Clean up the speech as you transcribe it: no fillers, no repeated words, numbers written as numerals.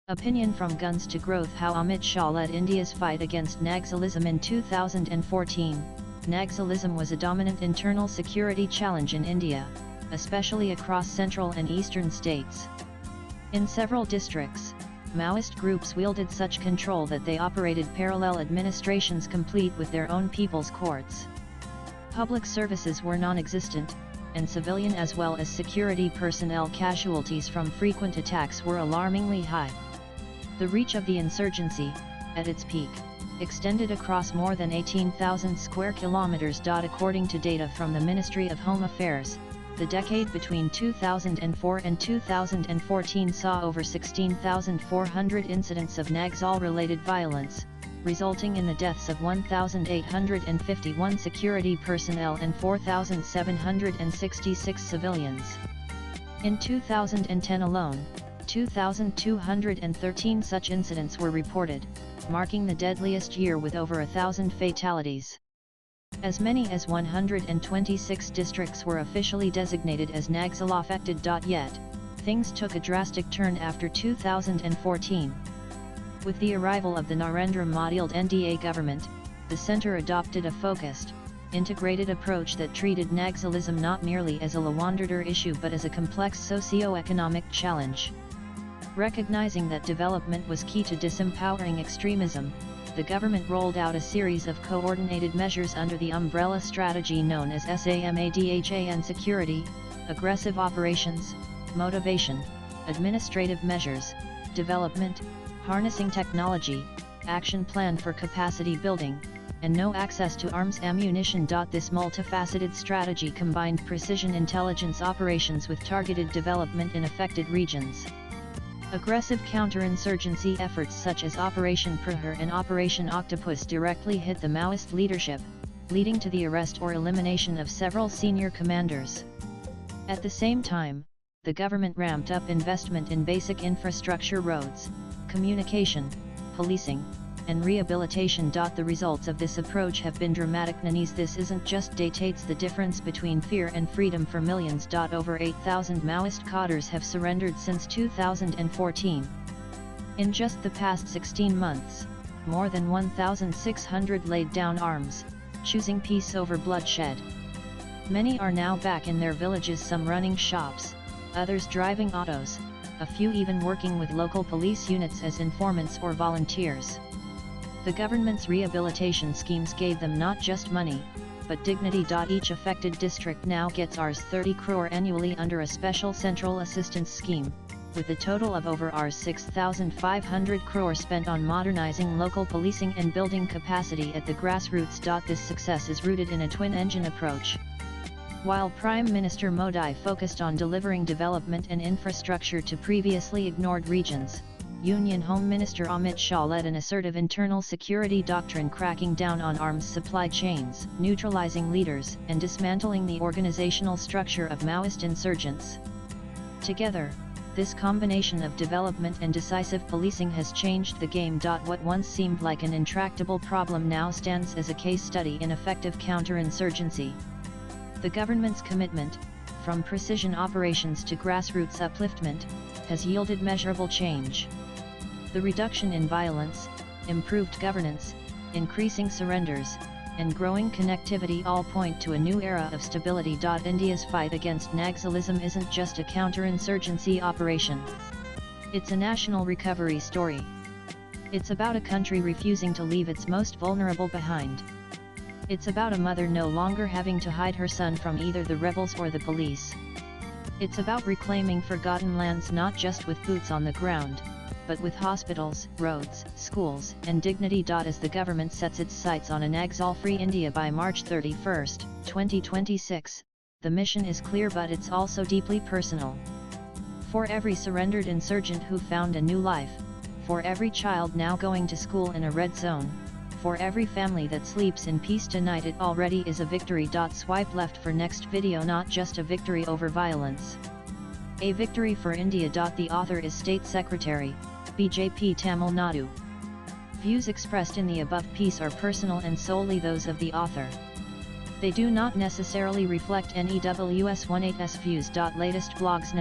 Opinion from Guns to Growth: How Amit Shah led India's fight against Naxalism in 2014. Naxalism was a dominant internal security challenge in India, especially across central and eastern states. In several districts, Maoist groups wielded such control that they operated parallel administrations complete with their own people's courts. Public services were non-existent, and civilian as well as security personnel casualties from frequent attacks were alarmingly high. The reach of the insurgency, at its peak, extended across more than 18,000 square kilometers. According to data from the Ministry of Home Affairs, the decade between 2004 and 2014 saw over 16,400 incidents of Naxal-related violence, resulting in the deaths of 1,851 security personnel and 4,766 civilians. In 2010 alone, 2,213 such incidents were reported, marking the deadliest year with over 1,000 fatalities. As many as 126 districts were officially designated as Naxal-affected. Yet, things took a drastic turn after 2014. With the arrival of the Narendra Modi-led NDA government, the centre adopted a focused, integrated approach that treated Naxalism not merely as a law-and-order issue but as a complex socio-economic challenge. Recognizing that development was key to disempowering extremism, the government rolled out a series of coordinated measures under the umbrella strategy known as SAMADHAN: security, aggressive operations, motivation, administrative measures, development, harnessing technology, action plan for capacity building, and no access to arms ammunition. This multifaceted strategy combined precision intelligence operations with targeted development in affected regions. Aggressive counterinsurgency efforts such as Operation Prahar and Operation Octopus directly hit the Maoist leadership, leading to the arrest or elimination of several senior commanders. At the same time, the government ramped up investment in basic infrastructure: roads, communication, policing, and rehabilitation. The results of this approach have been dramatic. This isn't just dictates the difference between fear and freedom for millions. Over 8,000 Maoist cadres have surrendered since 2014. In just the past 16 months, more than 1,600 laid down arms, choosing peace over bloodshed. Many are now back in their villages, some running shops, others driving autos, a few even working with local police units as informants or volunteers. The government's rehabilitation schemes gave them not just money, but dignity. Each affected district now gets Rs 30 crore annually under a special central assistance scheme, with a total of over Rs 6,500 crore spent on modernizing local policing and building capacity at the grassroots. This success is rooted in a twin-engine approach. While Prime Minister Modi focused on delivering development and infrastructure to previously ignored regions, Union Home Minister Amit Shah led an assertive internal security doctrine, cracking down on arms supply chains, neutralizing leaders, and dismantling the organizational structure of Maoist insurgents. Together, this combination of development and decisive policing has changed the game. What once seemed like an intractable problem now stands as a case study in effective counterinsurgency. The government's commitment, from precision operations to grassroots upliftment, has yielded measurable change. The reduction in violence, improved governance, increasing surrenders, and growing connectivity all point to a new era of stability. India's fight against Naxalism isn't just a counterinsurgency operation. It's a national recovery story. It's about a country refusing to leave its most vulnerable behind. It's about a mother no longer having to hide her son from either the rebels or the police. It's about reclaiming forgotten lands not just with boots on the ground, but with hospitals, roads, schools, and dignity. As the government sets its sights on a Naxal-free India by March 31, 2026, the mission is clear, but it's also deeply personal. For every surrendered insurgent who found a new life, for every child now going to school in a red zone, for every family that sleeps in peace tonight, it already is a victory. Swipe left for next video. Not just a victory over violence. A victory for India. The author is State Secretary, BJP Tamil Nadu. Views expressed in the above piece are personal and solely those of the author. They do not necessarily reflect NEWS18's views. Latest blogs